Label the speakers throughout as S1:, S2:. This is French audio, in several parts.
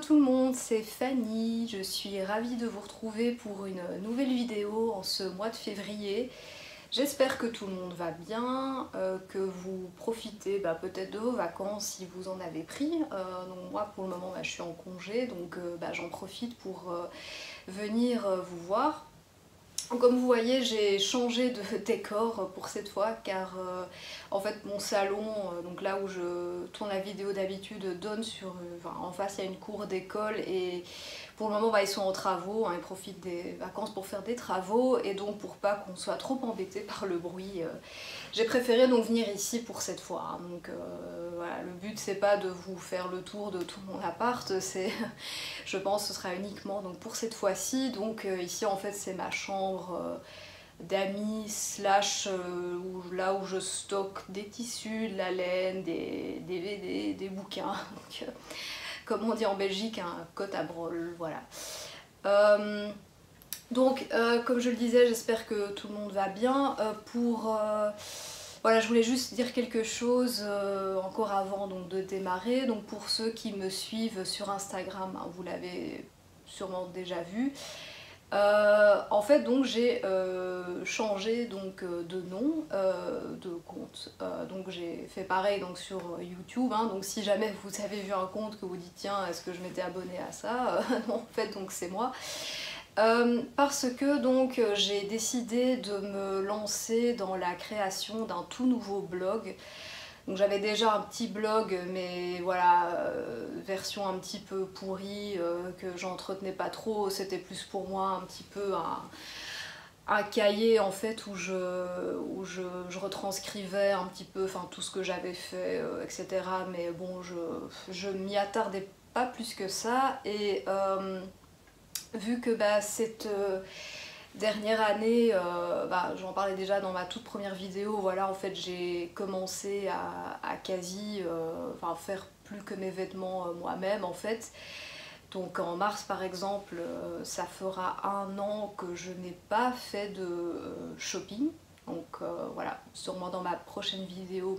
S1: tout le monde, c'est Fanny, je suis ravie de vous retrouver pour une nouvelle vidéo en ce mois de février. J'espère que tout le monde va bien, que vous profitez peut-être de vos vacances si vous en avez pris. Donc moi pour le moment je suis en congé, donc j'en profite pour venir vous voir. Comme vous voyez, j'ai changé de décor pour cette fois car en fait mon salon, donc là où je tourne la vidéo d'habitude, donne sur, en face il y a une cour d'école et pour le moment ils sont en travaux, ils profitent des vacances pour faire des travaux et donc pour pas qu'on soit trop embêté par le bruit, j'ai préféré donc venir ici pour cette fois. Donc voilà, le but c'est pas de vous faire le tour de tout mon appart, c'est, je pense, ce sera uniquement donc pour cette fois-ci. Donc ici en fait c'est ma chambre d'amis slash là où je stocke des tissus, de la laine, des DVD, des bouquins. Donc, comme on dit en Belgique, un cote à brol, voilà. Comme je le disais, j'espère que tout le monde va bien. Voilà, je voulais juste dire quelque chose encore avant donc, de démarrer. Donc pour ceux qui me suivent sur Instagram, vous l'avez sûrement déjà vu. En fait, donc j'ai changé donc, de nom de compte. Donc j'ai fait pareil donc, sur YouTube. Donc si jamais vous avez vu un compte que vous dites tiens, est-ce que je m'étais abonnée à ça, non, en fait donc c'est moi. Parce que donc j'ai décidé de me lancer dans la création d'un tout nouveau blog. Donc j'avais déjà un petit blog mais voilà, version un petit peu pourrie, que j'entretenais pas trop, c'était plus pour moi un petit peu un cahier en fait où je retranscrivais un petit peu tout ce que j'avais fait, etc. Mais bon, je m'y attardais pas plus que ça et vu que cette dernière année, j'en parlais déjà dans ma toute première vidéo, voilà, en fait j'ai commencé à quasi faire plus que mes vêtements moi-même en fait. Donc en mars par exemple, ça fera 1 an que je n'ai pas fait de shopping. Donc voilà, sûrement dans ma prochaine vidéo,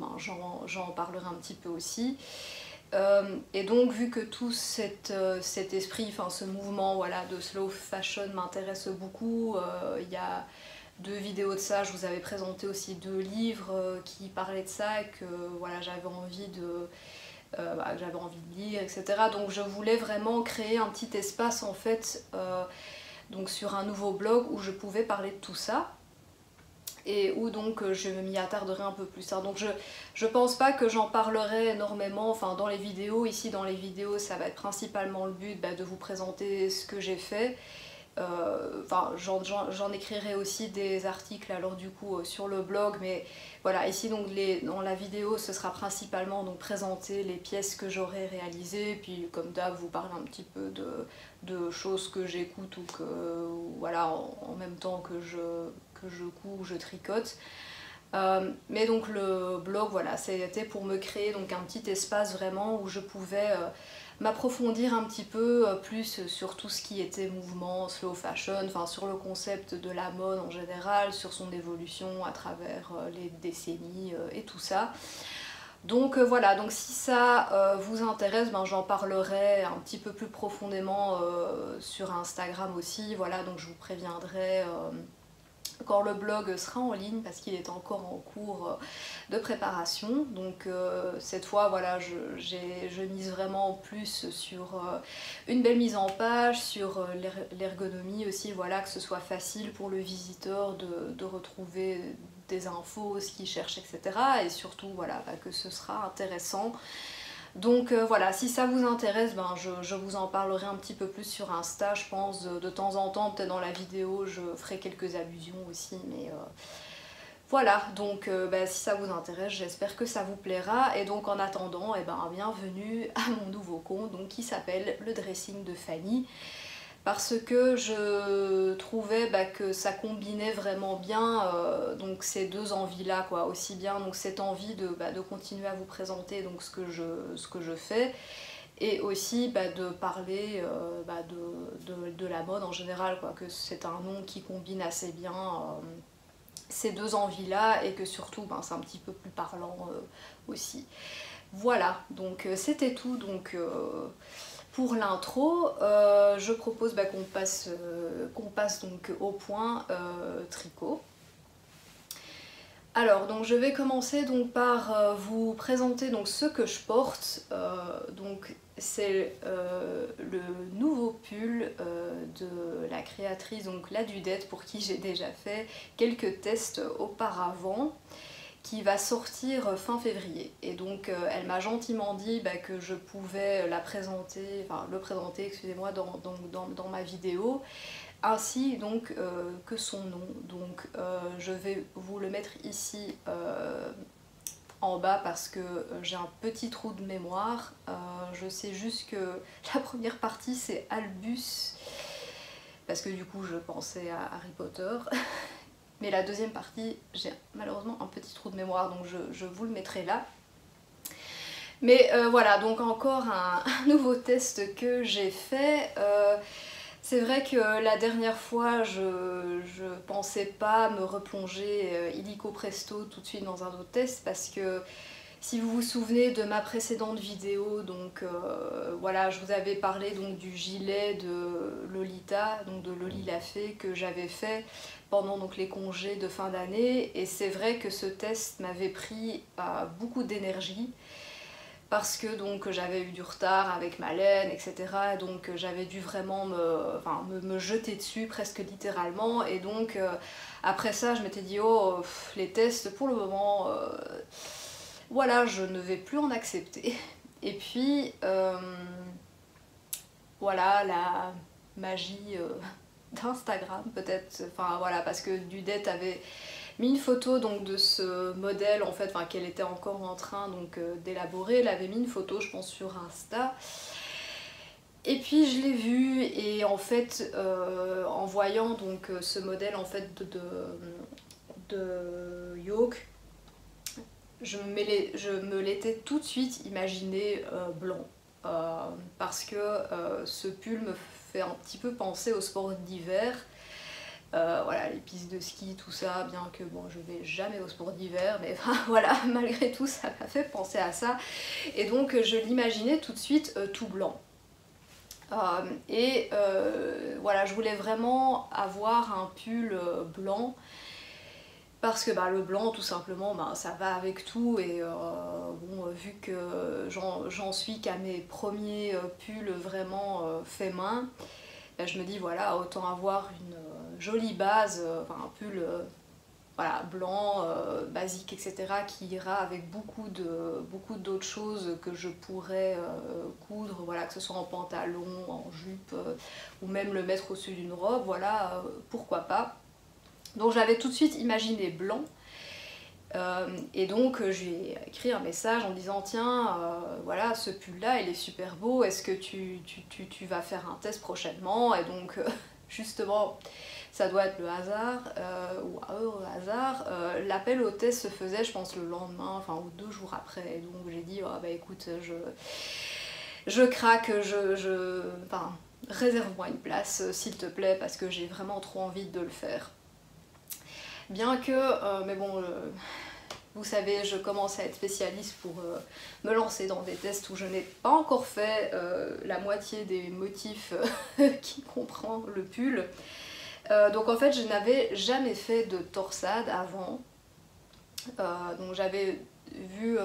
S1: j'en parlerai un petit peu aussi. Et donc vu que tout cet esprit, ce mouvement voilà, de slow fashion m'intéresse beaucoup, il y a 2 vidéos de ça, je vous avais présenté aussi 2 livres qui parlaient de ça et que voilà, j'avais envie de lire, etc. Donc je voulais vraiment créer un petit espace en fait, donc sur un nouveau blog où je pouvais parler de tout ça et où donc je m'y attarderai un peu plus tard. Donc je pense pas que j'en parlerai énormément dans les vidéos. Ici dans les vidéos ça va être principalement le but de vous présenter ce que j'ai fait. J'en écrirai aussi des articles alors du coup sur le blog, mais voilà, ici donc dans la vidéo ce sera principalement donc présenter les pièces que j'aurai réalisées, puis comme d'hab vous parler un petit peu de choses que j'écoute ou que voilà en même temps que je couds ou je tricote. Mais donc le blog, voilà, c'était pour me créer donc un petit espace vraiment où je pouvais m'approfondir un petit peu plus sur tout ce qui était mouvement, slow fashion, sur le concept de la mode en général, sur son évolution à travers les décennies et tout ça. Donc voilà, donc si ça vous intéresse, j'en parlerai un petit peu plus profondément sur Instagram aussi. Voilà, donc je vous préviendrai quand le blog sera en ligne parce qu'il est encore en cours de préparation. Donc cette fois voilà, je mise vraiment plus sur une belle mise en page, sur l'ergonomie aussi, voilà, que ce soit facile pour le visiteur de retrouver des infos, ce qu'il cherche, etc. Et surtout voilà, que ce sera intéressant. Donc voilà, si ça vous intéresse, je vous en parlerai un petit peu plus sur Insta, je pense, de temps en temps, peut-être dans la vidéo, je ferai quelques allusions aussi, mais voilà, donc si ça vous intéresse, j'espère que ça vous plaira, et donc en attendant, bienvenue à mon nouveau compte, donc, qui s'appelle Le Dressing de Fanny, parce que je trouvais que ça combinait vraiment bien donc ces 2 envies-là, quoi, aussi bien donc cette envie de continuer à vous présenter donc ce que je fais, et aussi de parler de la mode en général, quoi, que c'est un nom qui combine assez bien ces 2 envies-là, et que surtout c'est un petit peu plus parlant aussi. Voilà, donc c'était tout. Donc Pour l'intro, je propose qu'on passe donc au point tricot. Alors, donc je vais commencer donc par vous présenter donc ce que je porte. Donc c'est le nouveau pull de la créatrice, donc la Dudette, pour qui j'ai déjà fait quelques tests auparavant, qui va sortir fin février. Et donc elle m'a gentiment dit que je pouvais le présenter, excusez-moi, dans ma vidéo, ainsi donc que son nom. Donc je vais vous le mettre ici en bas parce que j'ai un petit trou de mémoire. Je sais juste que la première partie c'est Albus, parce que du coup je pensais à Harry Potter. Mais la deuxième partie, j'ai malheureusement un petit trou de mémoire, donc je vous le mettrai là. Mais voilà, donc encore un nouveau test que j'ai fait. C'est vrai que la dernière fois, je pensais pas me replonger illico presto tout de suite dans un autre test, parce que si vous vous souvenez de ma précédente vidéo, donc voilà, je vous avais parlé donc du gilet de Lolita, donc de Loli la Fée, que j'avais fait pendant donc les congés de fin d'année, et c'est vrai que ce test m'avait pris beaucoup d'énergie, parce que donc j'avais eu du retard avec ma laine, etc. Donc j'avais dû vraiment me jeter dessus presque littéralement, et donc après ça je m'étais dit oh les tests pour le moment voilà, je ne vais plus en accepter. Et puis voilà, la magie d'Instagram peut-être, enfin voilà, parce que Dudette avait mis une photo donc de ce modèle en fait, qu'elle était encore en train donc d'élaborer. Elle avait mis une photo, je pense, sur Insta. Et puis je l'ai vu, et en fait en voyant donc ce modèle en fait de yoke, je me l'étais tout de suite imaginé blanc. Parce que ce pull me fait un petit peu penser au sport d'hiver. Voilà, les pistes de ski, tout ça, bien que bon, je vais jamais au sport d'hiver, mais voilà, malgré tout, ça m'a fait penser à ça. Et donc, je l'imaginais tout de suite tout blanc. Voilà, je voulais vraiment avoir un pull blanc, parce que le blanc, tout simplement, ça va avec tout. Et bon, vu que j'en suis qu'à mes premiers pulls vraiment faits main, je me dis voilà, autant avoir une jolie base, un pull voilà, blanc, basique, etc., qui ira avec beaucoup d'autres choses que je pourrais coudre, voilà, que ce soit en pantalon, en jupe, ou même le mettre au-dessus d'une robe, voilà, pourquoi pas. Donc j'avais tout de suite imaginé blanc. Et donc je lui ai écrit un message en disant tiens, voilà, ce pull là il est super beau, est-ce que tu vas faire un test prochainement? Et donc justement, ça doit être le hasard, ou un heureux hasard, l'appel au test se faisait je pense le lendemain, ou 2 jours après. Et donc j'ai dit oh, écoute, je craque, réserve-moi une place s'il te plaît, parce que j'ai vraiment trop envie de le faire. Bien que, mais bon, vous savez, je commence à être spécialiste pour me lancer dans des tests où je n'ai pas encore fait la moitié des motifs qui comprend le pull. Donc en fait, je n'avais jamais fait de torsade avant. Donc j'avais vu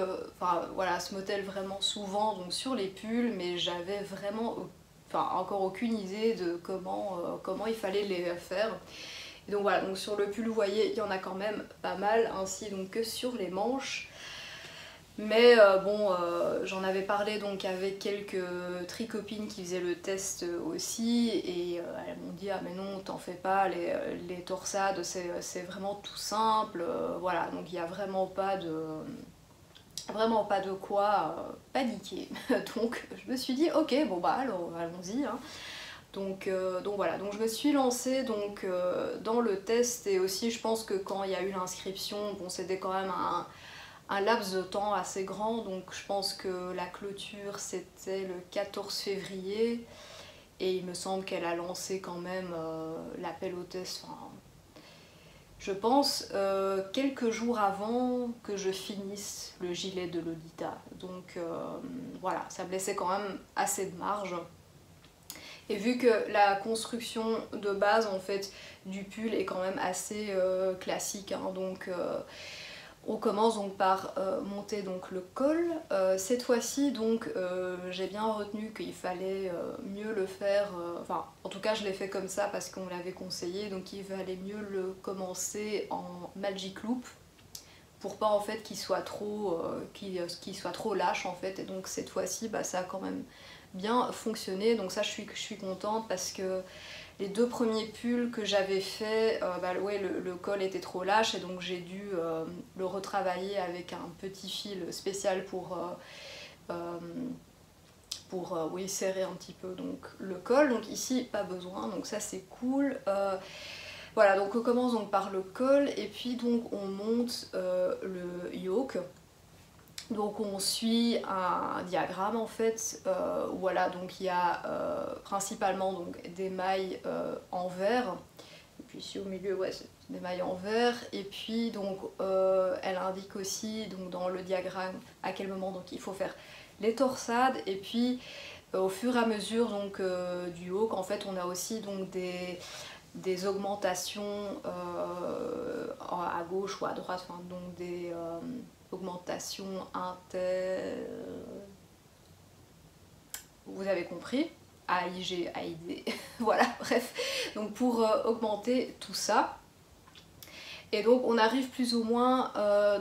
S1: voilà, ce modèle vraiment souvent donc, sur les pulls, mais j'avais vraiment encore aucune idée de comment il fallait les faire. Et donc voilà, donc sur le pull, vous voyez, il y en a quand même pas mal, ainsi donc que sur les manches. Mais bon, j'en avais parlé donc avec quelques tricopines qui faisaient le test aussi, et elles m'ont dit ah mais non, t'en fais pas, les torsades c'est vraiment tout simple, voilà, donc il n'y a vraiment pas de quoi paniquer. Donc je me suis dit ok, bon alors allons-y, hein. Donc voilà, donc je me suis lancée donc, dans le test, et aussi je pense que quand il y a eu l'inscription, bon c'était quand même un laps de temps assez grand, donc je pense que la clôture c'était le 14 février, et il me semble qu'elle a lancé quand même l'appel au test, je pense quelques jours avant que je finisse le gilet de Lolita. Donc voilà, ça me laissait quand même assez de marge. Et vu que la construction de base en fait du pull est quand même assez classique, hein, donc on commence donc par monter donc le col. Cette fois-ci donc j'ai bien retenu qu'il fallait mieux le faire, enfin en tout cas je l'ai fait comme ça parce qu'on l'avait conseillé, donc il fallait mieux le commencer en Magic Loop pour pas en fait qu'il soit trop lâche en fait, et donc cette fois-ci bah, ça a quand même bien fonctionné, donc ça je suis contente parce que les 2 premiers pulls que j'avais fait, bah, ouais, le col était trop lâche et donc j'ai dû le retravailler avec un petit fil spécial pour oui, serrer un petit peu donc, le col. Donc ici pas besoin, donc ça c'est cool. Voilà, donc on commence donc par le col et puis donc on monte le yoke. Donc on suit un diagramme en fait, voilà, donc il y a principalement donc, des mailles en vert, et puis ici au milieu, ouais, c'est des mailles en vert, et puis donc elle indique aussi donc, dans le diagramme à quel moment donc, il faut faire les torsades, et puis au fur et à mesure donc, du haut, qu'en fait on a aussi donc des augmentations à gauche ou à droite, enfin, donc des augmentations vous avez compris, AIG, AID, voilà, bref, donc pour augmenter tout ça. Et donc on arrive plus ou moins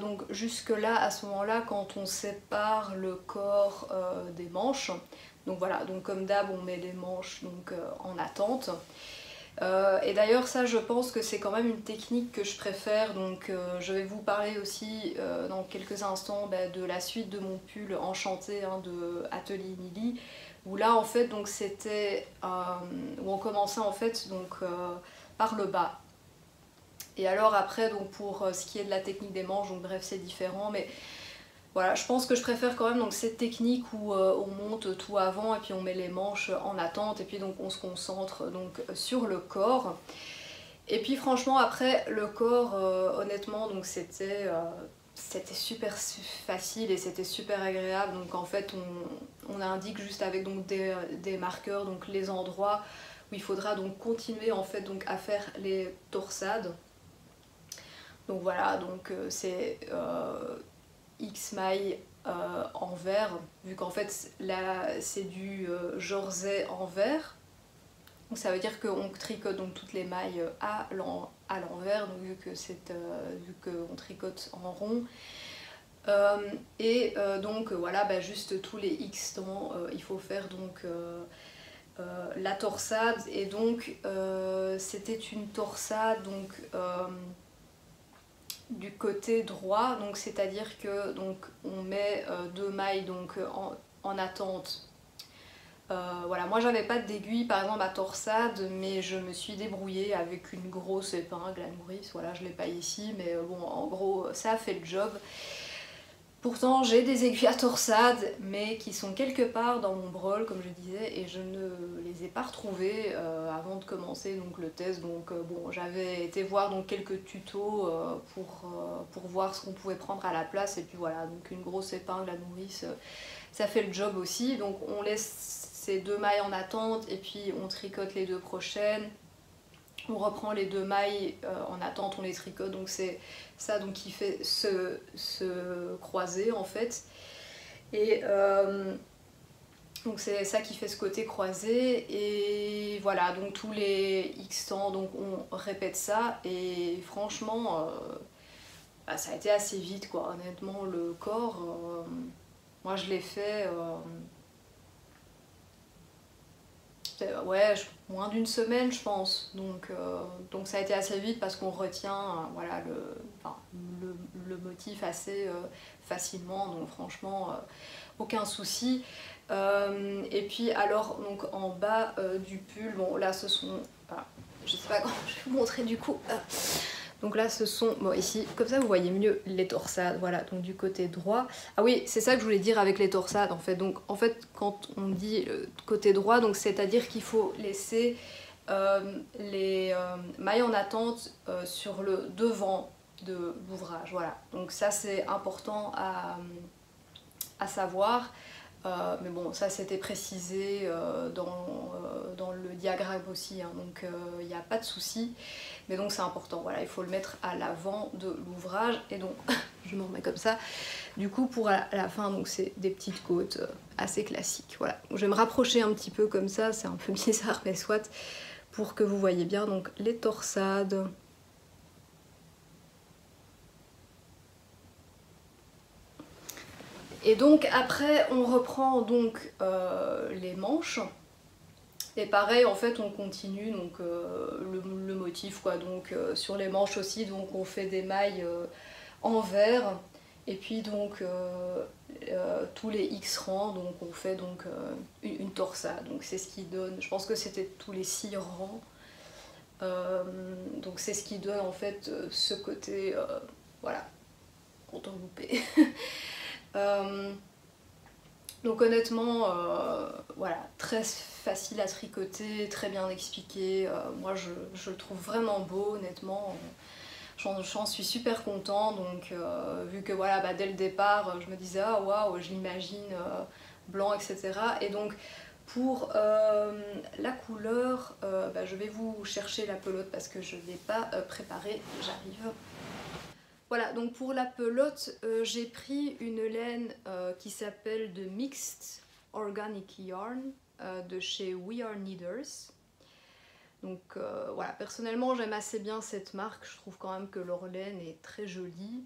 S1: donc jusque là, à ce moment-là, quand on sépare le corps des manches. Donc voilà, donc comme d'hab on met les manches donc, en attente. Et d'ailleurs ça je pense que c'est quand même une technique que je préfère, donc je vais vous parler aussi dans quelques instants bah, de la suite de mon pull enchanté hein, de Atelier Nili, où là en fait donc c'était où on commençait en fait donc par le bas. Et alors après donc pour ce qui est de la technique des manches, donc bref c'est différent, mais voilà, je pense que je préfère quand même donc, cette technique où on monte tout avant et puis on met les manches en attente et puis donc on se concentre donc, sur le corps. Et puis franchement après le corps, honnêtement donc c'était super facile et c'était super agréable. Donc en fait on indique juste avec donc, des marqueurs donc, les endroits où il faudra donc continuer en fait donc, à faire les torsades. Donc voilà, donc c'est X mailles en vert, vu qu'en fait là c'est du jersey en vert. Donc ça veut dire qu'on tricote donc toutes les mailles à l'envers, donc vu qu'on tricote en rond. Donc voilà, bah, juste tous les X temps, il faut faire donc la torsade. Et donc c'était une torsade donc du côté droit, donc c'est-à-dire que donc on met 2 mailles donc en attente. Voilà, moi j'avais pas d'aiguille par exemple à torsade, mais je me suis débrouillée avec une grosse épingle à nourrice. Voilà, je l'ai pas ici, mais bon, en gros ça a fait le job. Pourtant j'ai des aiguilles à torsade, mais qui sont quelque part dans mon brol comme je disais, et je ne les ai pas retrouvées avant de commencer donc, le test. Donc bon, j'avais été voir donc, quelques tutos pour voir ce qu'on pouvait prendre à la place, et puis voilà, donc une grosse épingle à nourrice, ça fait le job aussi. Donc on laisse ces 2 mailles en attente, et puis on tricote les 2 prochaines. On reprend les 2 mailles en attente, on les tricote, donc c'est ça donc, qui fait se croiser en fait. Et donc c'est ça qui fait ce côté croisé, et voilà, donc tous les X temps donc on répète ça, et franchement bah, ça a été assez vite quoi, honnêtement le corps, moi je l'ai fait ouais, moins d'une semaine je pense, donc ça a été assez vite parce qu'on retient voilà, le motif assez facilement, donc franchement aucun souci. Et puis alors donc en bas du pull, bon là ce sont, voilà, je sais pas comment je vais vous montrer du coup, donc là ce sont, bon ici, comme ça vous voyez mieux les torsades, voilà, donc du côté droit. Ah oui, c'est ça que je voulais dire avec les torsades en fait. Donc en fait quand on dit côté droit, donc c'est-à-dire qu'il faut laisser les mailles en attente sur le devant de l'ouvrage, voilà. Donc ça c'est important à savoir. Mais bon, ça c'était précisé dans diagramme aussi, hein, donc il n'y a pas de souci. Mais donc c'est important, voilà, il faut le mettre à l'avant de l'ouvrage. Et donc, je me remets comme ça. Du coup, pour la fin, donc c'est des petites côtes assez classiques. Voilà, je vais me rapprocher un petit peu comme ça, c'est un peu bizarre, mais soit, pour que vous voyez bien donc les torsades. Et donc après, on reprend donc les manches. Et pareil, en fait, on continue donc le motif, quoi. Donc sur les manches aussi, donc on fait des mailles en vert. Et puis donc tous les X rangs, donc on fait donc une torsade. Donc c'est ce qui donne, je pense que c'était tous les 6 rangs. Donc c'est ce qui donne en fait ce côté, voilà, entourloupé. Donc honnêtement, voilà, très facile à tricoter, très bien expliqué. Moi je le trouve vraiment beau, honnêtement. J'en suis super contente, donc vu que voilà, bah, dès le départ, je me disais ah waouh, je l'imagine blanc, etc. Et donc pour la couleur, bah, je vais vous chercher la pelote parce que je ne l'ai pas préparée, j'arrive. Voilà, donc pour la pelote, j'ai pris une laine qui s'appelle The Mixed Organic Yarn de chez We Are Kneaders. Donc voilà, personnellement j'aime assez bien cette marque, je trouve quand même que leur laine est très jolie.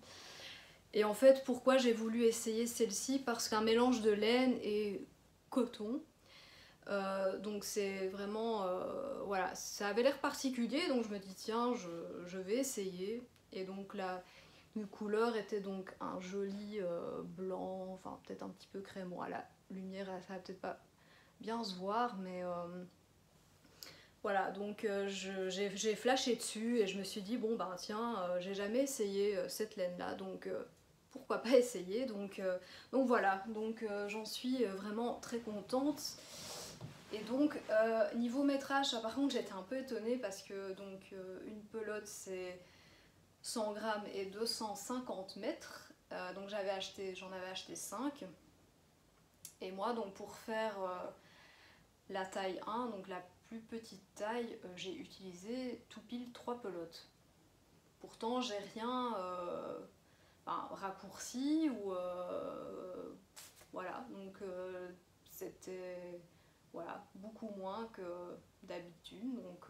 S1: Et en fait, pourquoi j'ai voulu essayer celle-ci? Parce qu'un mélange de laine et coton. Donc c'est vraiment, voilà, ça avait l'air particulier, donc je me dis tiens, je vais essayer. Et donc la couleur était donc un joli blanc, enfin peut-être un petit peu crème. Bon, à la lumière, ça va peut-être pas bien se voir, mais voilà, donc j'ai flashé dessus et je me suis dit bon ben tiens, j'ai jamais essayé cette laine là, donc pourquoi pas essayer. Donc voilà, donc j'en suis vraiment très contente. Et donc niveau métrage, par contre j'étais un peu étonnée parce que donc une pelote c'est 100 grammes et 250 mètres, donc j'en avais acheté 5. Et moi donc pour faire la taille 1, donc la plus petite taille, j'ai utilisé tout pile 3 pelotes. Pourtant j'ai rien raccourci ou voilà, donc c'était voilà, beaucoup moins que d'habitude. Donc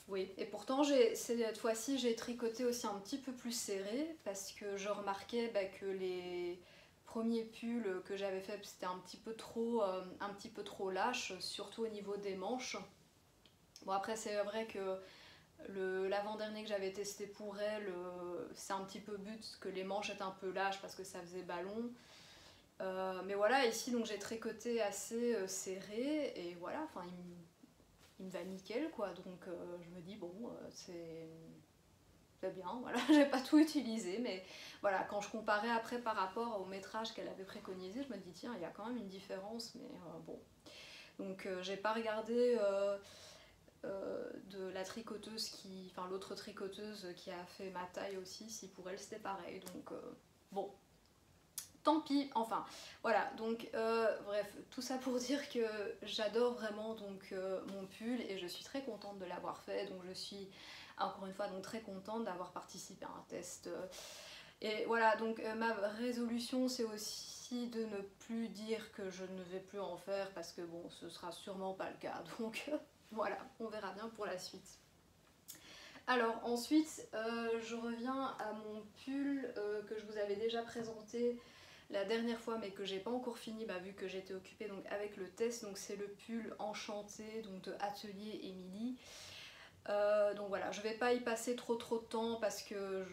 S1: oui, et pourtant cette fois-ci j'ai tricoté aussi un petit peu plus serré parce que je remarquais que les premiers pulls que j'avais fait c'était un petit peu trop lâche, surtout au niveau des manches. Bon après c'est vrai que l'avant-dernier que j'avais testé pour elle, c'est un petit peu but que les manches étaient un peu lâches parce que ça faisait ballon. Mais voilà, ici donc j'ai tricoté assez serré et voilà, enfin il me va nickel quoi, donc je me dis bon c'est bien, voilà, j'ai pas tout utilisé, mais voilà, quand je comparais après par rapport au métrage qu'elle avait préconisé, je me dis tiens il y a quand même une différence, mais bon. Donc j'ai pas regardé de la tricoteuse enfin l'autre tricoteuse qui a fait ma taille aussi, si pour elle c'était pareil, donc bon. Tant pis, enfin voilà, donc bref, tout ça pour dire que j'adore vraiment donc mon pull et je suis très contente de l'avoir fait, donc je suis encore une fois donc très contente d'avoir participé à un test. Et voilà, donc ma résolution c'est aussi de ne plus dire que je ne vais plus en faire parce que bon, ce sera sûrement pas le cas, donc voilà, on verra bien pour la suite. Alors ensuite, je reviens à mon pull que je vous avais déjà présenté la dernière fois mais que j'ai pas encore fini vu que j'étais occupée donc avec le test. Donc c'est le pull Enchanté donc de Atelier Émilie. Donc voilà, je vais pas y passer trop de temps parce que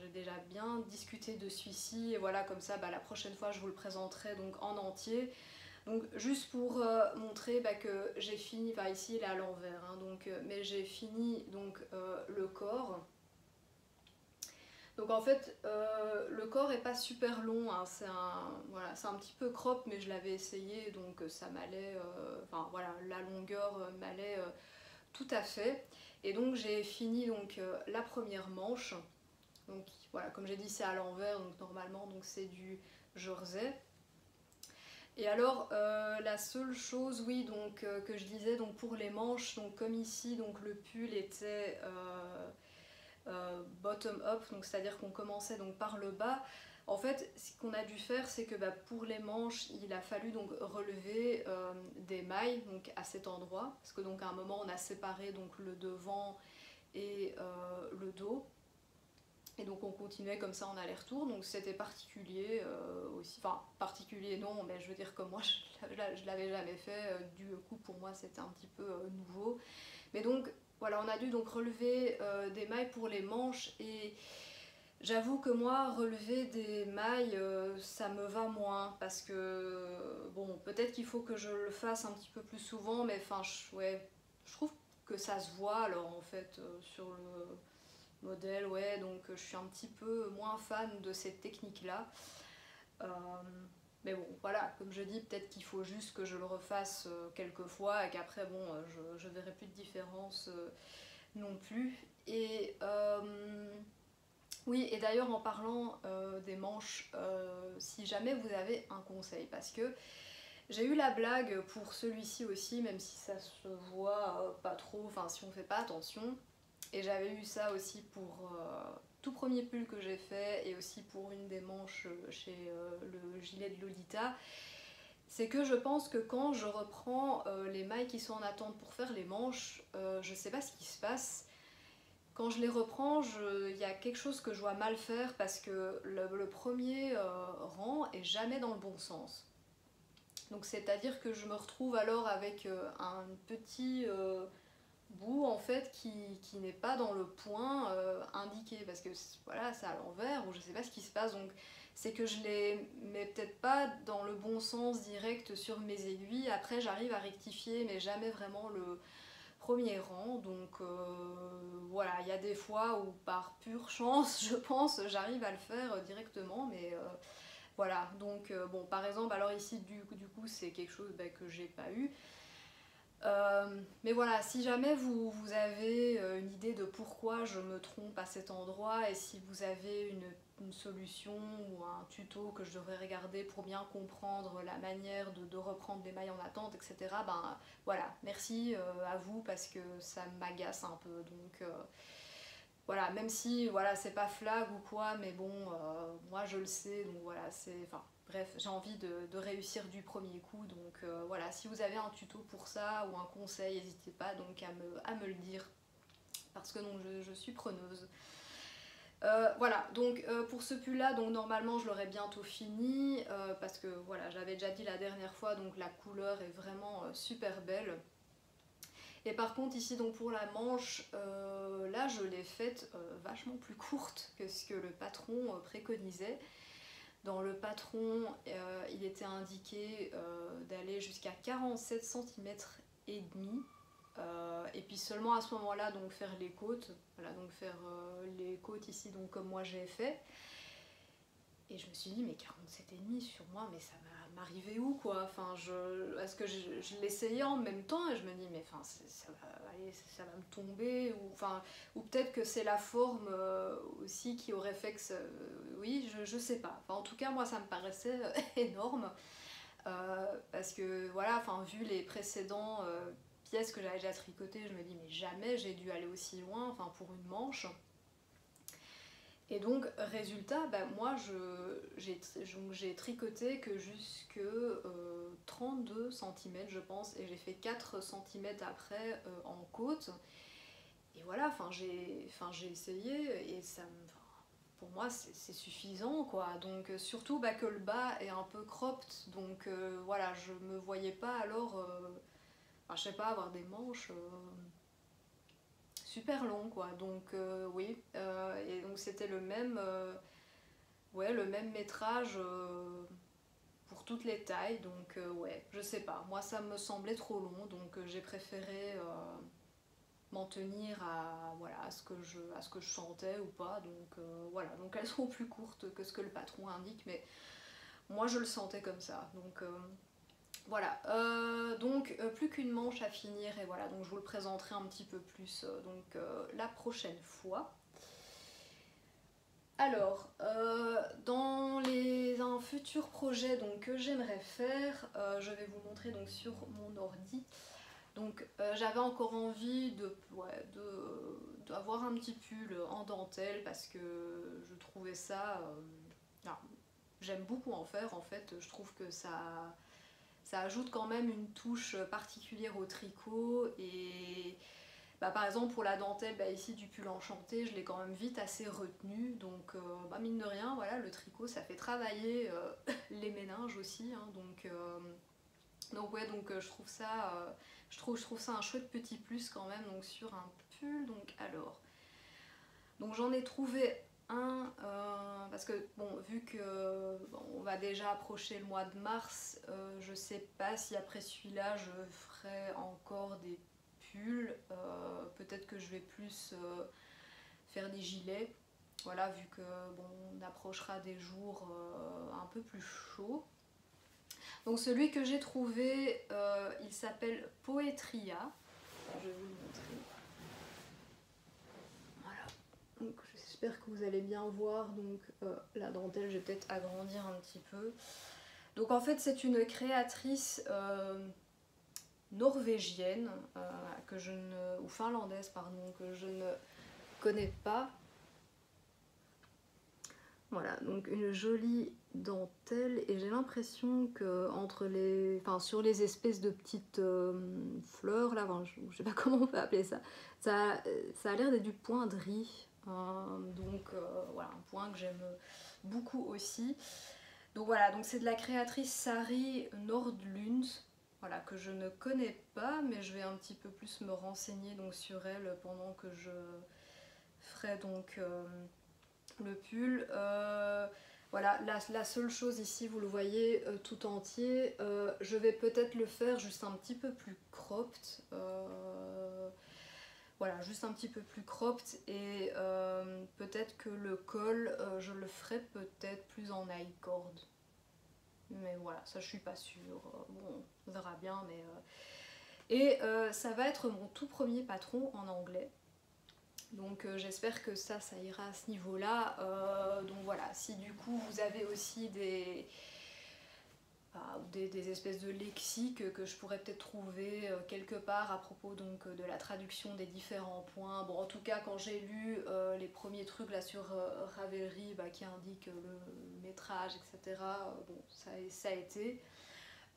S1: j'ai déjà bien discuté de celui-ci et voilà, comme ça la prochaine fois je vous le présenterai donc en entier. Donc juste pour montrer que j'ai fini, ici il est à l'envers, hein, donc, mais j'ai fini donc le corps. Donc en fait le corps est pas super long, hein, c'est un petit peu crop mais je l'avais essayé donc ça m'allait, enfin voilà, la longueur m'allait tout à fait. Et donc j'ai fini donc la première manche. Donc voilà, comme j'ai dit c'est à l'envers, donc normalement donc c'est du jersey. Et alors la seule chose, oui, donc que je disais, donc pour les manches, donc comme ici, donc le pull était bottom up, donc c'est-à-dire qu'on commençait donc par le bas. En fait, ce qu'on a dû faire, c'est que pour les manches, il a fallu donc relever des mailles donc à cet endroit, parce que donc à un moment on a séparé donc le devant et le dos. Et donc on continuait comme ça en aller-retour, donc c'était particulier aussi, enfin particulier non, mais je veux dire que moi je l'avais jamais fait, du coup pour moi c'était un petit peu nouveau. Mais donc voilà, on a dû donc relever des mailles pour les manches et j'avoue que moi relever des mailles ça me va moins parce que bon peut-être qu'il faut que je le fasse un petit peu plus souvent, mais enfin ouais, je trouve que ça se voit alors en fait sur le modèle, ouais, donc je suis un petit peu moins fan de cette technique-là. Euh, mais bon, voilà, comme je dis, peut-être qu'il faut juste que je le refasse quelques fois et qu'après, bon, je verrai plus de différence non plus. Et oui, et d'ailleurs, en parlant des manches, si jamais vous avez un conseil, parce que j'ai eu la blague pour celui-ci aussi, même si ça se voit pas trop, enfin si on fait pas attention. Et j'avais eu ça aussi pour tout premier pull que j'ai fait et aussi pour une des manches chez le gilet de Lolita. C'est que je pense que quand je reprends les mailles qui sont en attente pour faire les manches, je sais pas ce qui se passe. Quand je les reprends, il y a quelque chose que je dois mal faire parce que le premier rang est jamais dans le bon sens. Donc c'est-à-dire que je me retrouve alors avec un petit bout en fait qui n'est pas dans le point indiqué parce que voilà c'est à l'envers ou je sais pas ce qui se passe, donc c'est que je les mets peut-être pas dans le bon sens direct sur mes aiguilles. Après j'arrive à rectifier mais jamais vraiment le premier rang, donc voilà, il y a des fois où par pure chance je pense j'arrive à le faire directement, mais voilà, donc bon par exemple alors ici du coup c'est quelque chose que j'ai pas eu. Mais voilà, si jamais vous avez une idée de pourquoi je me trompe à cet endroit et si vous avez une solution ou un tuto que je devrais regarder pour bien comprendre la manière de reprendre des mailles en attente, etc. Ben voilà, merci à vous parce que ça m'agace un peu. Donc voilà, même si voilà, c'est pas flag ou quoi, mais bon, moi je le sais, donc voilà, c'est. Enfin, bref, j'ai envie de réussir du premier coup, donc voilà, si vous avez un tuto pour ça ou un conseil, n'hésitez pas donc à me le dire, parce que donc, je suis preneuse. Voilà, donc pour ce pull là, donc normalement je l'aurai bientôt fini, parce que voilà, j'avais déjà dit la dernière fois, donc la couleur est vraiment super belle. Et par contre ici donc pour la manche, là je l'ai faite vachement plus courte que ce que le patron préconisait. Dans le patron il était indiqué d'aller jusqu'à 47 cm et demi. Et puis seulement à ce moment-là donc faire les côtes, voilà donc faire les côtes ici donc comme moi j'ai fait. Et je me suis dit, mais 47,5 sur moi, mais ça va m'arriver où quoi? Enfin, est-ce que je l'essayais en même temps et je me dis, mais enfin, ça va me tomber, ou, enfin, ou peut-être que c'est la forme aussi qui aurait fait que ça. Oui, je sais pas. Enfin, en tout cas, moi ça me paraissait énorme. Parce que voilà, enfin, vu les précédents pièces que j'avais déjà tricotées, je me dis, mais jamais j'ai dû aller aussi loin, enfin, pour une manche. Et donc, résultat, moi j'ai tricoté que jusque 32 cm, je pense, et j'ai fait 4 cm après en côte. Et voilà, j'ai essayé et ça me. Pour moi, c'est suffisant quoi. Donc, surtout que le bas est un peu cropped, donc voilà, je me voyais pas alors, je sais pas, avoir des manches super long quoi, donc oui, et donc c'était le même ouais, le même métrage pour toutes les tailles, donc ouais, je sais pas, moi ça me semblait trop long, donc j'ai préféré m'en tenir à, voilà, à ce que je sentais ou pas, donc voilà, donc elles sont plus courtes que ce que le patron indique, mais moi je le sentais comme ça, donc voilà, donc plus qu'une manche à finir et voilà, donc je vous le présenterai un petit peu plus donc la prochaine fois. Alors, dans un futur projet donc, que j'aimerais faire, je vais vous montrer donc, sur mon ordi. Donc j'avais encore envie d'avoir un petit pull en dentelle parce que je trouvais ça... j'aime beaucoup en faire en fait, je trouve que ça ajoute quand même une touche particulière au tricot et bah, par exemple pour la dentelle ici du pull enchanté je l'ai quand même vite assez retenu donc mine de rien voilà le tricot ça fait travailler les méninges aussi hein, donc ouais donc je trouve ça je trouve ça un chouette petit plus quand même donc sur un pull donc alors donc j'en ai trouvé un parce que bon vu que on va déjà approcher le mois de mars je sais pas si après celui-là je ferai encore des pulls peut-être que je vais plus faire des gilets voilà vu que bon on approchera des jours un peu plus chauds. Donc celui que j'ai trouvé, il s'appelle Poetria. Je vais vous le montrer. Voilà. Donc j'espère que vous allez bien voir. Donc la dentelle, je vais peut-être agrandir un petit peu. Donc en fait c'est une créatrice norvégienne que je ne, ou finlandaise pardon, que je ne connais pas. Voilà, donc une jolie dentelle et j'ai l'impression que entre les, enfin, sur les espèces de petites fleurs là, enfin, je sais pas comment on peut appeler ça, ça a l'air d'être du point de riz, donc voilà, un point que j'aime beaucoup aussi. Donc voilà, donc c'est de la créatrice Sari Nordlund, voilà, que je ne connais pas, mais je vais un petit peu plus me renseigner donc, sur elle pendant que je ferai donc le pull. Voilà, la seule chose ici, vous le voyez tout entier, je vais peut-être le faire juste un petit peu plus cropped. Voilà, juste un petit peu plus cropped et peut-être que le col, je le ferai peut-être plus en high cord. Mais voilà, ça je suis pas sûre. Bon, on verra bien, mais... Et ça va être mon tout premier patron en anglais. Donc j'espère que ça ira à ce niveau-là. Donc voilà, si du coup vous avez aussi des espèces de lexiques que je pourrais peut-être trouver quelque part à propos donc, de la traduction des différents points. Bon en tout cas quand j'ai lu les premiers trucs là sur Ravelry qui indiquent le métrage etc. Bon ça a été.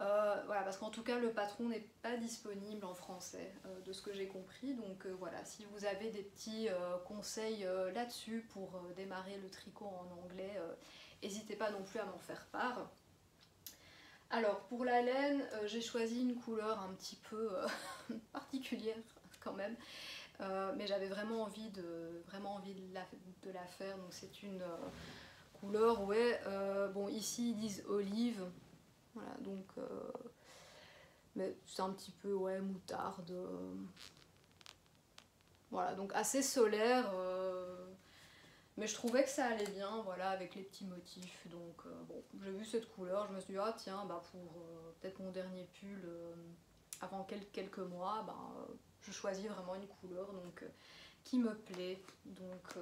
S1: Voilà, parce qu'en tout cas le patron n'est pas disponible en français de ce que j'ai compris, donc voilà, si vous avez des petits conseils là-dessus pour démarrer le tricot en anglais, n'hésitez pas non plus à m'en faire part. Alors pour la laine, j'ai choisi une couleur un petit peu particulière quand même, mais j'avais vraiment envie de la faire, donc c'est une couleur, ouais, bon ici ils disent olive. Voilà, donc mais c'est un petit peu ouais moutarde. Voilà, donc assez solaire. Mais je trouvais que ça allait bien, voilà, avec les petits motifs. Donc bon, j'ai vu cette couleur, je me suis dit ah tiens, pour peut-être mon dernier pull avant quelques mois, je choisis vraiment une couleur donc qui me plaît. Donc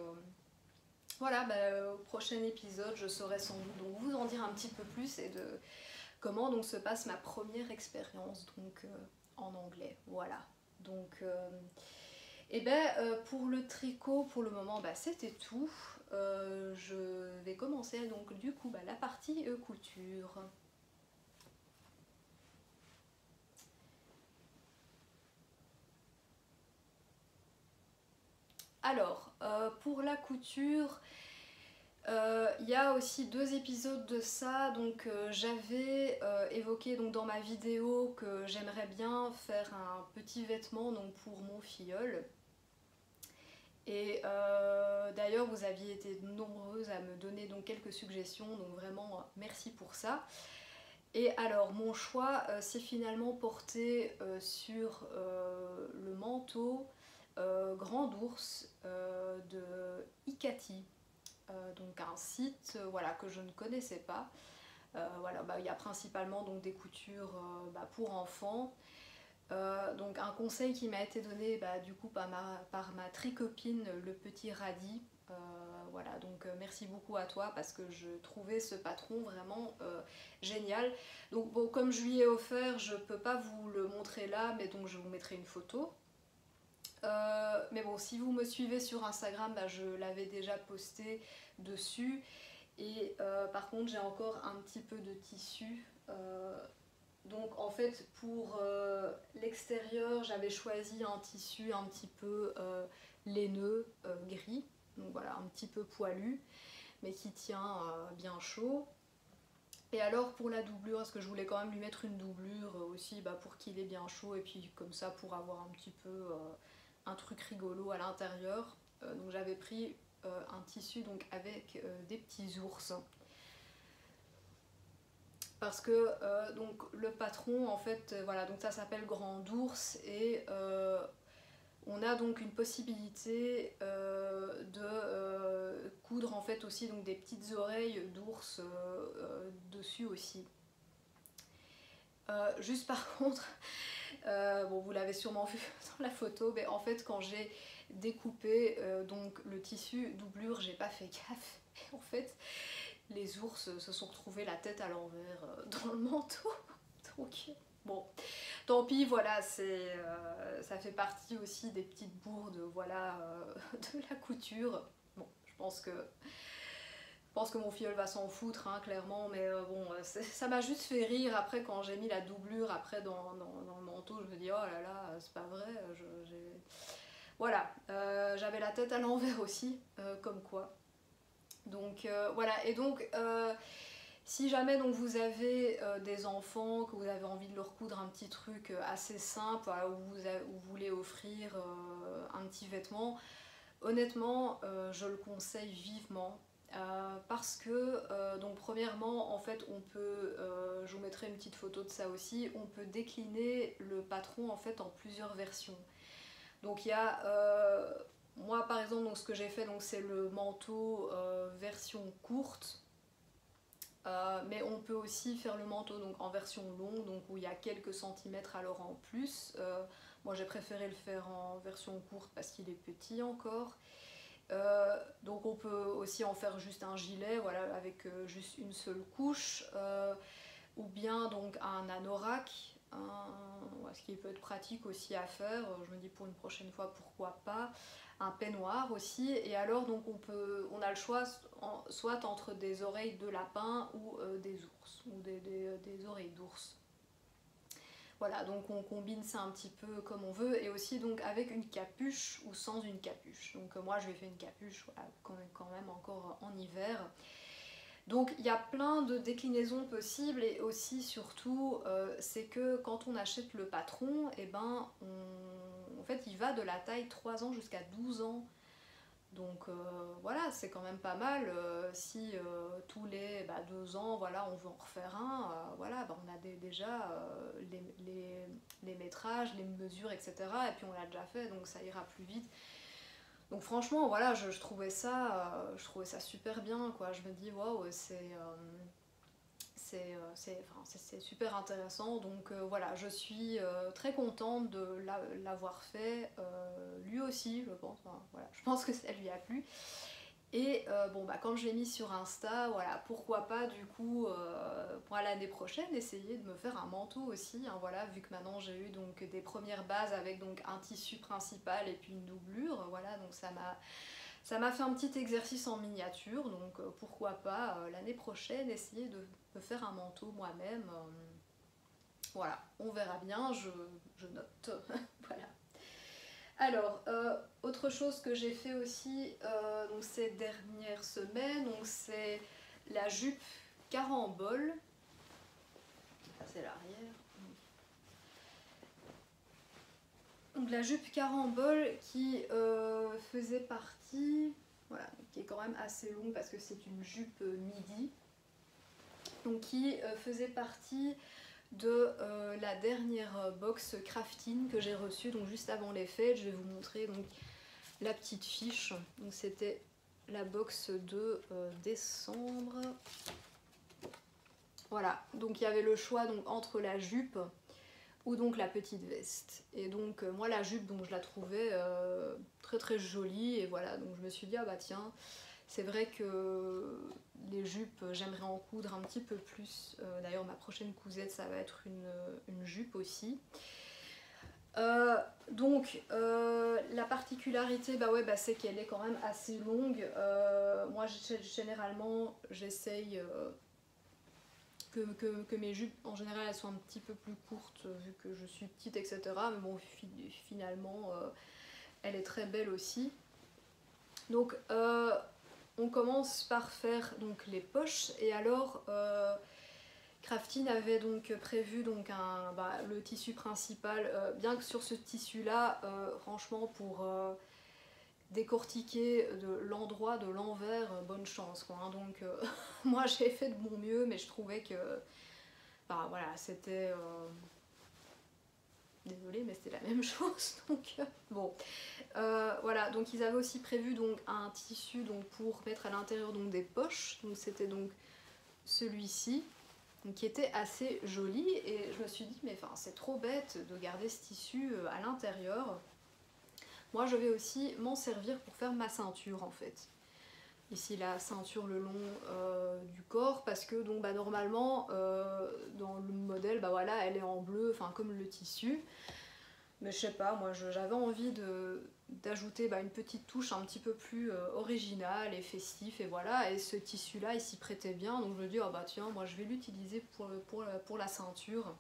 S1: voilà, au prochain épisode, je saurai sans doute donc vous en dire un petit peu plus et de comment donc se passe ma première expérience donc en anglais. Voilà. Donc pour le tricot pour le moment c'était tout. Je vais commencer donc du coup la partie couture. Alors pour la couture, il y a aussi 2 épisodes de ça, donc j'avais évoqué donc, dans ma vidéo que j'aimerais bien faire un petit vêtement donc, pour mon filleul. Et d'ailleurs vous aviez été nombreuses à me donner donc, quelques suggestions, donc vraiment merci pour ça. Et alors mon choix s'est finalement porté sur le manteau Grand Ours de Ikati. Donc un site voilà, que je ne connaissais pas. Voilà, il y a principalement donc, des coutures pour enfants. Donc un conseil qui m'a été donné du coup par ma tricopine le petit Radis. voilà, donc merci beaucoup à toi parce que je trouvais ce patron vraiment génial. Donc bon, comme je lui ai offert, je peux pas vous le montrer là, mais donc je vous mettrai une photo. Mais bon, si vous me suivez sur Instagram, bah, je l'avais déjà posté dessus. Et par contre, j'ai encore un petit peu de tissu. Donc en fait, pour l'extérieur, j'avais choisi un tissu un petit peu laineux, gris. Donc voilà, un petit peu poilu, mais qui tient bien chaud. Et alors pour la doublure, parce que je voulais quand même lui mettre une doublure aussi bah, pour qu'il ait bien chaud et puis comme ça pour avoir un petit peu un truc rigolo à l'intérieur. Donc j'avais pris un tissu donc avec des petits ours. Parce que donc le patron en fait voilà donc ça s'appelle Grand Ours et on a donc une possibilité de coudre en fait aussi donc des petites oreilles d'ours dessus aussi. Juste par contre, bon vous l'avez sûrement vu dans la photo, mais en fait quand j'ai découpé donc le tissu doublure, j'ai pas fait gaffe. Et en fait, les ours se sont retrouvés la tête à l'envers dans le manteau. Donc bon, tant pis, voilà, ça fait partie aussi des petites bourdes, voilà, de la couture. Bon, je pense que mon filleul va s'en foutre, hein, clairement, mais bon, ça m'a juste fait rire. Après, quand j'ai mis la doublure après dans le manteau, je me dis, oh là là, c'est pas vrai. Voilà, j'avais la tête à l'envers aussi, comme quoi. Donc voilà, et donc si jamais donc, vous avez des enfants, que vous avez envie de leur coudre un petit truc assez simple, voilà, où vous voulez offrir un petit vêtement, honnêtement je le conseille vivement. Parce que donc premièrement en fait on peut, je vous mettrai une petite photo de ça aussi, on peut décliner le patron en fait en plusieurs versions. Donc il y a moi par exemple donc, ce que j'ai fait c'est le manteau version courte, mais on peut aussi faire le manteau donc, en version longue, donc où il y a quelques centimètres alors en plus. Moi j'ai préféré le faire en version courte parce qu'il est petit encore. Donc on peut aussi en faire juste un gilet, voilà, avec juste une seule couche, ou bien donc un anorak, ce qui peut être pratique aussi à faire. Je me dis pour une prochaine fois pourquoi pas. Un peignoir aussi, et alors donc on a le choix soit entre des oreilles de lapin ou des ours, ou des oreilles d'ours. Voilà, donc on combine ça un petit peu comme on veut, et aussi donc avec une capuche ou sans une capuche. Donc moi je vais faire une capuche, voilà, quand même encore en hiver. Donc il y a plein de déclinaisons possibles, et aussi surtout c'est que quand on achète le patron, et ben en fait il va de la taille 3 ans jusqu'à 12 ans. Donc voilà, c'est quand même pas mal. Si tous les 2 ans, voilà, on veut en refaire un, voilà, on a déjà les métrages, les mesures, etc. Et puis on l'a déjà fait, donc ça ira plus vite. Donc franchement, voilà, je trouvais ça super bien, quoi. Je me dis, waouh, c'est super intéressant. Donc voilà, je suis très contente de l'avoir fait. Lui aussi, je pense. Enfin, voilà, je pense que ça lui a plu. Et bon, quand je l'ai mis sur Insta, voilà, pourquoi pas du coup pour l'année prochaine essayer de me faire un manteau aussi, hein, voilà, vu que maintenant j'ai eu donc des premières bases avec donc un tissu principal et puis une doublure, voilà, donc ça m'a fait un petit exercice en miniature, donc pourquoi pas l'année prochaine essayer de me faire un manteau moi-même. Voilà, on verra bien, je note. Voilà. Alors, autre chose que j'ai fait aussi donc ces dernières semaines, c'est la jupe carambole. Ça c'est l'arrière. Donc la jupe carambole qui faisait partie, voilà, qui est quand même assez longue parce que c'est une jupe midi, donc qui faisait partie de la dernière box crafting que j'ai reçue donc juste avant les fêtes. Je vais vous montrer donc la petite fiche. Donc c'était la box de décembre. Voilà, donc il y avait le choix donc entre la jupe ou donc la petite veste. Et donc moi la jupe donc je la trouvais très très jolie, et voilà, donc je me suis dit ah bah tiens, C'est vrai que les jupes, j'aimerais en coudre un petit peu plus. D'ailleurs, ma prochaine cousette, ça va être une jupe aussi. La particularité, c'est qu'elle est quand même assez longue. Moi, généralement, j'essaye que mes jupes, en général, elles sont un petit peu plus courtes, vu que je suis petite, etc. Mais bon, finalement, elle est très belle aussi. Donc, on commence par faire donc, les poches, et alors Craftine avait donc prévu donc, le tissu principal, bien que sur ce tissu là, franchement pour décortiquer de l'endroit de l'envers, bonne chance quoi, hein. Donc moi j'ai fait de mon mieux, mais je trouvais que voilà, c'était désolée, mais c'était la même chose, donc bon. Voilà, donc ils avaient aussi prévu donc un tissu donc, pour mettre à l'intérieur donc des poches, donc c'était donc celui-ci, qui était assez joli, et je me suis dit mais c'est trop bête de garder ce tissu à l'intérieur. Moi je vais aussi m'en servir pour faire ma ceinture en fait. Ici la ceinture le long du corps, parce que donc normalement dans le modèle voilà, elle est en bleu, comme le tissu. Mais je sais pas, moi j'avais envie d'ajouter une petite touche un petit peu plus originale et festif, et voilà, et ce tissu là il s'y prêtait bien, donc je me dis tiens, moi je vais l'utiliser pour la ceinture.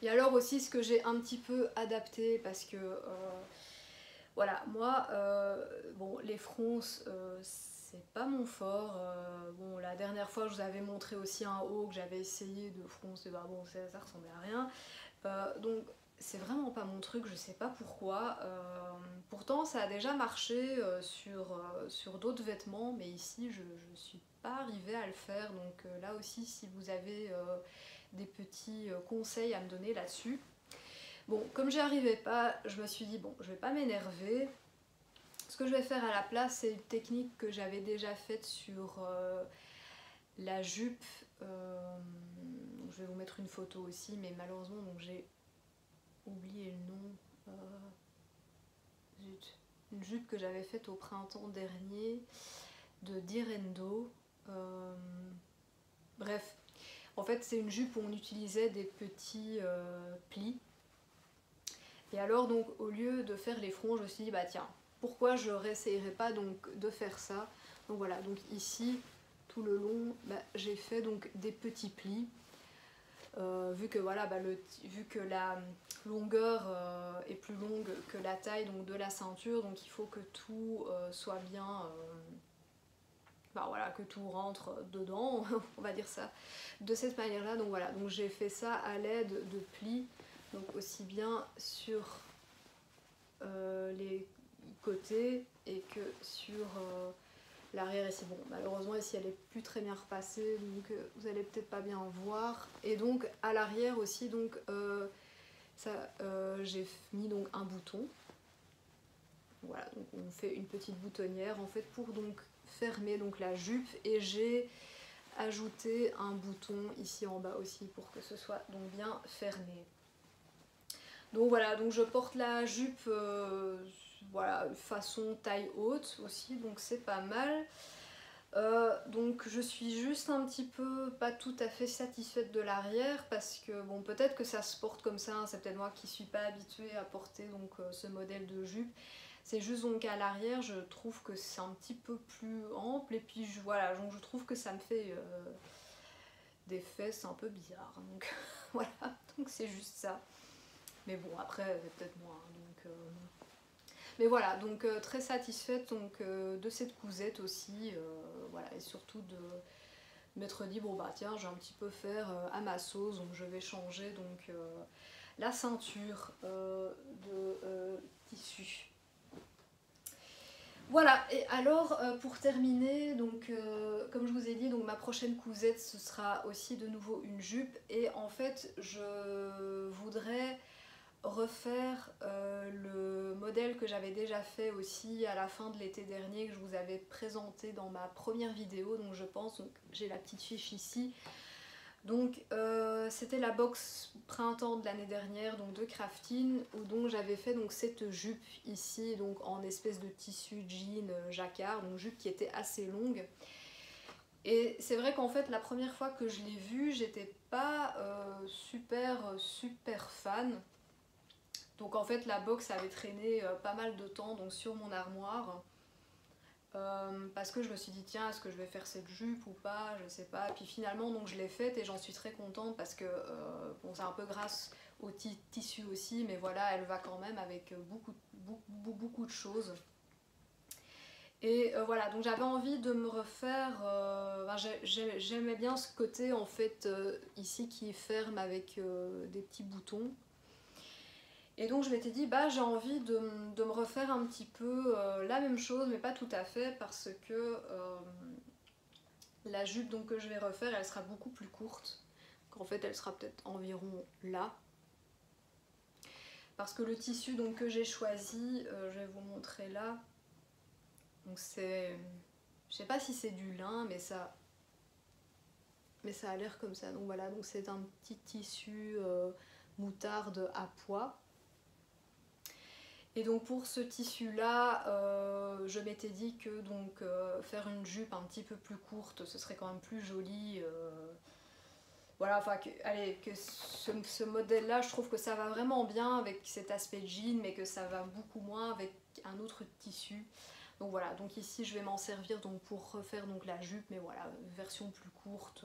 S1: Et alors aussi ce que j'ai un petit peu adapté, parce que voilà, moi bon, les fronces c'est pas mon fort. Bon, la dernière fois je vous avais montré aussi un haut que j'avais essayé de froncer, bon ça ressemblait à rien. Donc c'est vraiment pas mon truc, je sais pas pourquoi. Pourtant ça a déjà marché sur d'autres vêtements, mais ici je suis pas arrivée à le faire. Donc là aussi, si vous avez des petits conseils à me donner là-dessus. Bon, comme j'y arrivais pas, je me suis dit bon, je vais pas m'énerver. Ce que je vais faire à la place, c'est une technique que j'avais déjà faite sur la jupe. Je vais vous mettre une photo aussi, mais malheureusement donc j'ai oublié le nom. Zut. Une jupe que j'avais faite au printemps dernier de Direndo. Bref, en fait c'est une jupe où on utilisait des petits plis. Et alors donc au lieu de faire les fronts, je me suis dit tiens, pourquoi je réessayerais pas donc de faire ça. Donc voilà, donc ici tout le long j'ai fait donc des petits plis. Vu que voilà, vu que la longueur est plus longue que la taille donc, de la ceinture, donc il faut que tout soit bien, voilà, que tout rentre dedans, on va dire ça de cette manière là. Donc voilà, donc j'ai fait ça à l'aide de plis, donc aussi bien sur les côtés et que sur l'arrière ici. Bon, malheureusement ici elle est plus très bien repassée, donc vous allez peut-être pas bien voir. Et donc à l'arrière aussi, donc j'ai mis donc un bouton. Voilà, donc on fait une petite boutonnière en fait pour donc fermer donc la jupe, et j'ai ajouté un bouton ici en bas aussi pour que ce soit donc bien fermé. Donc voilà, donc je porte la jupe voilà, façon taille haute aussi, donc c'est pas mal. Donc je suis juste un petit peu pas tout à fait satisfaite de l'arrière, parce que bon, peut-être que ça se porte comme ça, hein, c'est peut-être moi qui suis pas habituée à porter donc ce modèle de jupe. C'est juste donc à l'arrière je trouve que c'est un petit peu plus ample, et puis voilà, donc je trouve que ça me fait des fesses un peu bizarres, donc voilà, donc c'est juste ça. Mais bon, après c'est peut-être moi, hein, donc mais voilà, donc très satisfaite donc, de cette cousette aussi, voilà, et surtout de m'être dit bon tiens, je vais un petit peu faire à ma sauce, donc je vais changer donc la ceinture de tissu. Voilà, et alors pour terminer, donc comme je vous ai dit, donc ma prochaine cousette ce sera aussi de nouveau une jupe, et en fait je voudrais refaire le modèle que j'avais déjà fait aussi à la fin de l'été dernier, que je vous avais présenté dans ma première vidéo. Donc je pense, donc j'ai la petite fiche ici, Donc c'était la box printemps de l'année dernière, donc de Craftine, où donc j'avais fait donc cette jupe ici, donc en espèce de tissu jean jacquard, donc jupe qui était assez longue. Et c'est vrai qu'en fait la première fois que je l'ai vue, j'étais pas super fan. Donc en fait la box avait traîné pas mal de temps donc sur mon armoire. Parce que je me suis dit tiens est-ce que je vais faire cette jupe ou pas, je sais pas, puis finalement donc je l'ai faite et j'en suis très contente parce que bon c'est un peu grâce au tissu aussi, mais voilà elle va quand même avec beaucoup de choses. Et voilà, donc j'avais envie de me refaire, j'aimais bien ce côté en fait ici qui est ferme avec des petits boutons. Et donc je m'étais dit, bah j'ai envie de me refaire un petit peu la même chose, mais pas tout à fait, parce que la jupe donc, que je vais refaire, elle sera beaucoup plus courte. Donc en fait, elle sera peut-être environ là. Parce que le tissu donc, que j'ai choisi, je vais vous montrer là. Donc c'est... Je sais pas si c'est du lin, mais ça a l'air comme ça. Donc voilà, donc c'est un petit tissu moutarde à pois. Et donc pour ce tissu là, je m'étais dit que donc faire une jupe un petit peu plus courte, ce serait quand même plus joli. Voilà, enfin que ce modèle là, je trouve que ça va vraiment bien avec cet aspect jean, mais que ça va beaucoup moins avec un autre tissu. Donc voilà, donc ici je vais m'en servir donc pour refaire donc la jupe, mais voilà, version plus courte.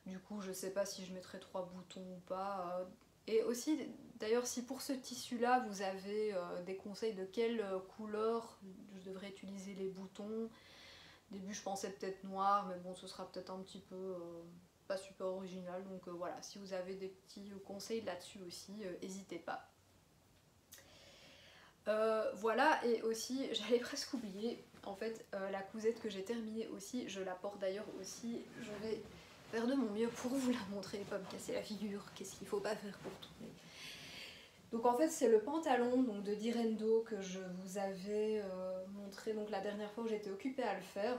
S1: Du coup je sais pas si je mettrai 3 boutons ou pas. Et aussi, d'ailleurs, si pour ce tissu-là, vous avez des conseils de quelle couleur je devrais utiliser les boutons. Au début, je pensais peut-être noir, mais bon, ce sera peut-être un petit peu pas super original. Donc voilà, si vous avez des petits conseils là-dessus aussi, n'hésitez pas. Voilà, et aussi, j'allais presque oublier, en fait, la cousette que j'ai terminée aussi, je la porte d'ailleurs aussi, je vais faire de mon mieux pour vous la montrer, pas me casser la figure, qu'est-ce qu'il faut pas faire pour tourner. Donc en fait c'est le pantalon donc, de Direndo que je vous avais montré donc, la dernière fois où j'étais occupée à le faire.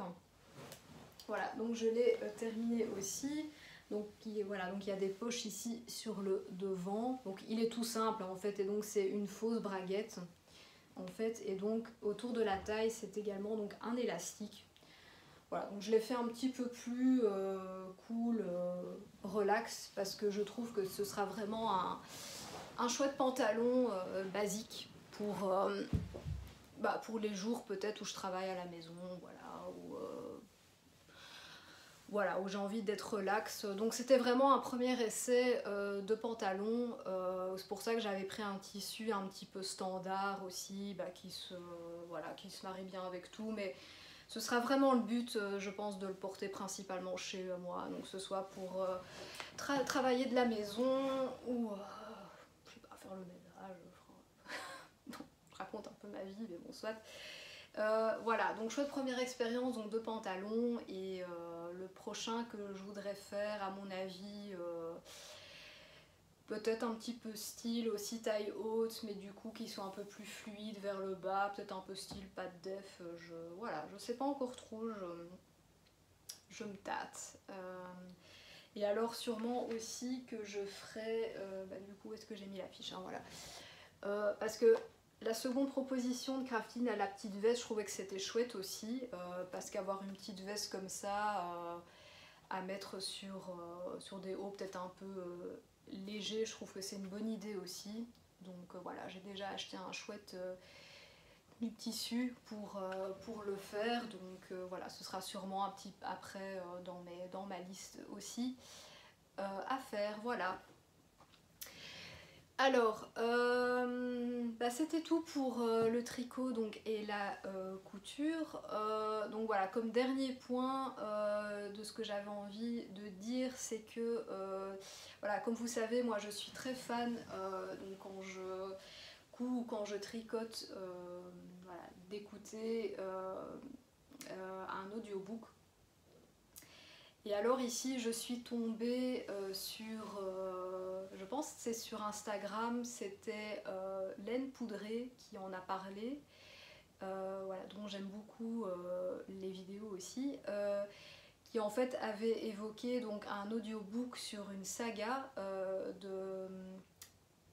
S1: Voilà, donc je l'ai terminé aussi. Donc voilà, donc il y a des poches ici sur le devant. Donc il est tout simple en fait, et donc c'est une fausse braguette en fait, et donc autour de la taille c'est également donc un élastique. Voilà, donc je l'ai fait un petit peu plus cool, relax, parce que je trouve que ce sera vraiment un chouette pantalon basique pour les jours peut-être où je travaille à la maison, voilà, où j'ai envie d'être relax. Donc c'était vraiment un premier essai de pantalon. C'est pour ça que j'avais pris un tissu un petit peu standard aussi, qui se marie bien avec tout. Mais ce sera vraiment le but, je pense, de le porter principalement chez moi. Donc que ce soit pour travailler de la maison ou je sais pas, faire le ménage. Je raconte un peu ma vie, mais bon, soit. Voilà, donc chouette première expérience donc de pantalon, et le prochain que je voudrais faire, à mon avis, peut-être un petit peu style aussi taille haute, mais du coup qui soit un peu plus fluide vers le bas, peut-être un peu style pas de def, voilà, je sais pas encore trop, je me tâte. Et alors sûrement aussi que je ferai, du coup où est-ce que j'ai mis la fiche, hein, voilà. Parce que la seconde proposition de Craftine à la petite veste, je trouvais que c'était chouette aussi, parce qu'avoir une petite veste comme ça à mettre sur des hauts peut-être un peu légers, je trouve que c'est une bonne idée aussi. Donc voilà, j'ai déjà acheté un chouette du tissu pour le faire, donc voilà, ce sera sûrement un petit après dans ma liste aussi à faire, voilà. Alors, c'était tout pour le tricot donc, et la couture. Donc voilà, comme dernier point de ce que j'avais envie de dire, c'est que, voilà, comme vous savez, moi je suis très fan, donc quand je couds ou quand je tricote, voilà, d'écouter un audiobook. Et alors ici je suis tombée sur, je pense que c'est sur Instagram, c'était Laine Poudrée qui en a parlé, voilà, dont j'aime beaucoup les vidéos aussi, qui en fait avait évoqué donc un audiobook sur une saga de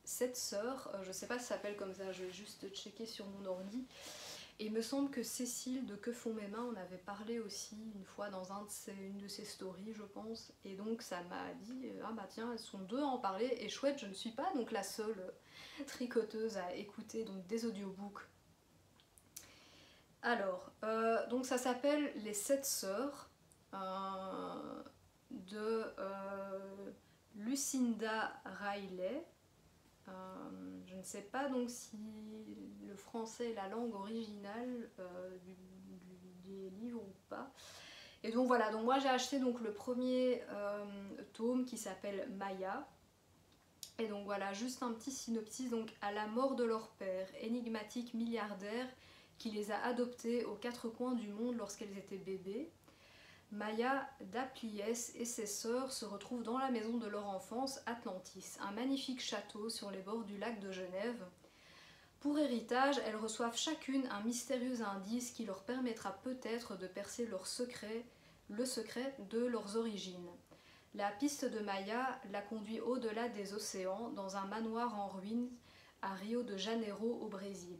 S1: 7 sœurs, je sais pas si ça s'appelle comme ça, je vais juste checker sur mon ordi. Et il me semble que Cécile de Que font mes mains en avait parlé aussi une fois dans une de ses stories, je pense. Et donc ça m'a dit, ah bah tiens, elles sont deux à en parler. Et chouette, je ne suis pas donc la seule tricoteuse à écouter donc des audiobooks. Alors, donc ça s'appelle Les 7 sœurs de Lucinda Riley. Je ne sais pas donc si le français est la langue originale des livres ou pas. Et donc voilà, donc moi j'ai acheté donc le premier tome qui s'appelle Maya. Et donc voilà, juste un petit synopsis. Donc à la mort de leur père, énigmatique milliardaire qui les a adoptées aux quatre coins du monde lorsqu'elles étaient bébés, Maya Daplies et ses sœurs se retrouvent dans la maison de leur enfance, Atlantis, un magnifique château sur les bords du lac de Genève. Pour héritage, elles reçoivent chacune un mystérieux indice qui leur permettra peut-être de percer leur secret, le secret de leurs origines. La piste de Maya la conduit au-delà des océans, dans un manoir en ruine à Rio de Janeiro au Brésil.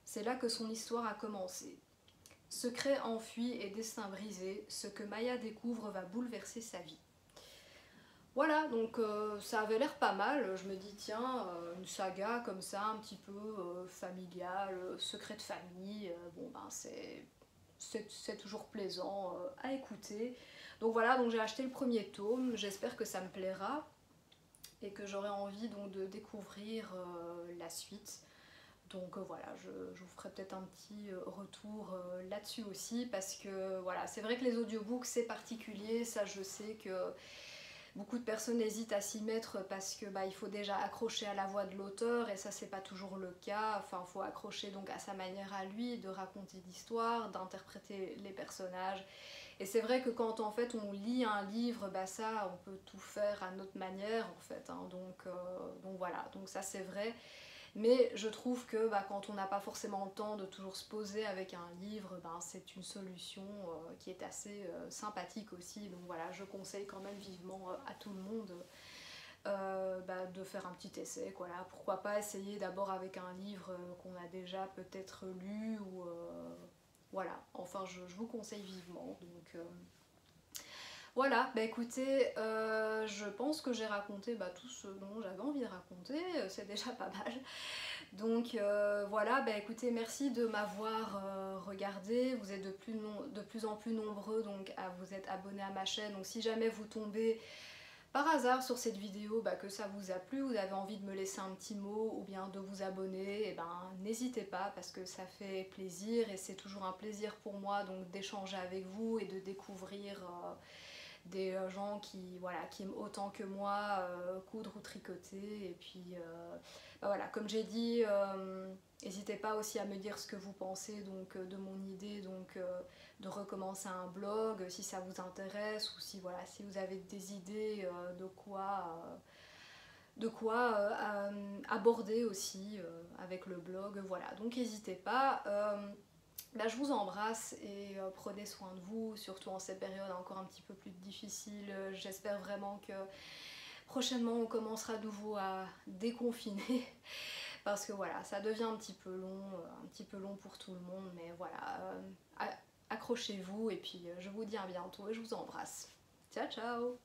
S1: C'est là que son histoire a commencé. Secret enfui et destin brisé, ce que Maya découvre va bouleverser sa vie. Voilà, donc ça avait l'air pas mal. Je me dis, tiens, une saga comme ça, un petit peu familiale, secret de famille, bon ben c'est toujours plaisant à écouter. Donc voilà, donc j'ai acheté le premier tome, j'espère que ça me plaira et que j'aurai envie donc de découvrir la suite. Donc voilà, je vous ferai peut-être un petit retour là-dessus aussi parce que voilà, c'est vrai que les audiobooks c'est particulier, ça je sais que beaucoup de personnes hésitent à s'y mettre parce que il faut déjà accrocher à la voix de l'auteur et ça c'est pas toujours le cas, enfin il faut accrocher donc à sa manière à lui de raconter l'histoire, d'interpréter les personnages. Et c'est vrai que quand en fait on lit un livre, ça on peut tout faire à notre manière en fait, hein, donc voilà, donc ça c'est vrai. Mais je trouve que quand on n'a pas forcément le temps de toujours se poser avec un livre, c'est une solution qui est assez sympathique aussi. Donc voilà, je conseille quand même vivement à tout le monde de faire un petit essai. Voilà. Pourquoi pas essayer d'abord avec un livre qu'on a déjà peut-être lu ou voilà. Enfin, je vous conseille vivement. Donc voilà, écoutez, je pense que j'ai raconté tout ce dont j'avais envie de raconter, c'est déjà pas mal. Donc voilà, écoutez, merci de m'avoir regardé, vous êtes de plus en plus nombreux donc à vous être abonnés à ma chaîne, donc si jamais vous tombez par hasard sur cette vidéo, que ça vous a plu, vous avez envie de me laisser un petit mot ou bien de vous abonner, n'hésitez pas parce que ça fait plaisir et c'est toujours un plaisir pour moi donc d'échanger avec vous et de découvrir des gens qui aiment autant que moi coudre ou tricoter. Et puis voilà, comme j'ai dit, n'hésitez pas aussi à me dire ce que vous pensez donc, de mon idée donc, de recommencer un blog si ça vous intéresse ou si, voilà, si vous avez des idées de quoi aborder aussi avec le blog. Voilà, donc n'hésitez pas. Je vous embrasse et prenez soin de vous, surtout en cette période encore un petit peu plus difficile. J'espère vraiment que prochainement on commencera de nouveau à déconfiner parce que voilà, ça devient un petit peu long pour tout le monde, mais voilà, accrochez-vous et puis je vous dis à bientôt et je vous embrasse. Ciao ciao!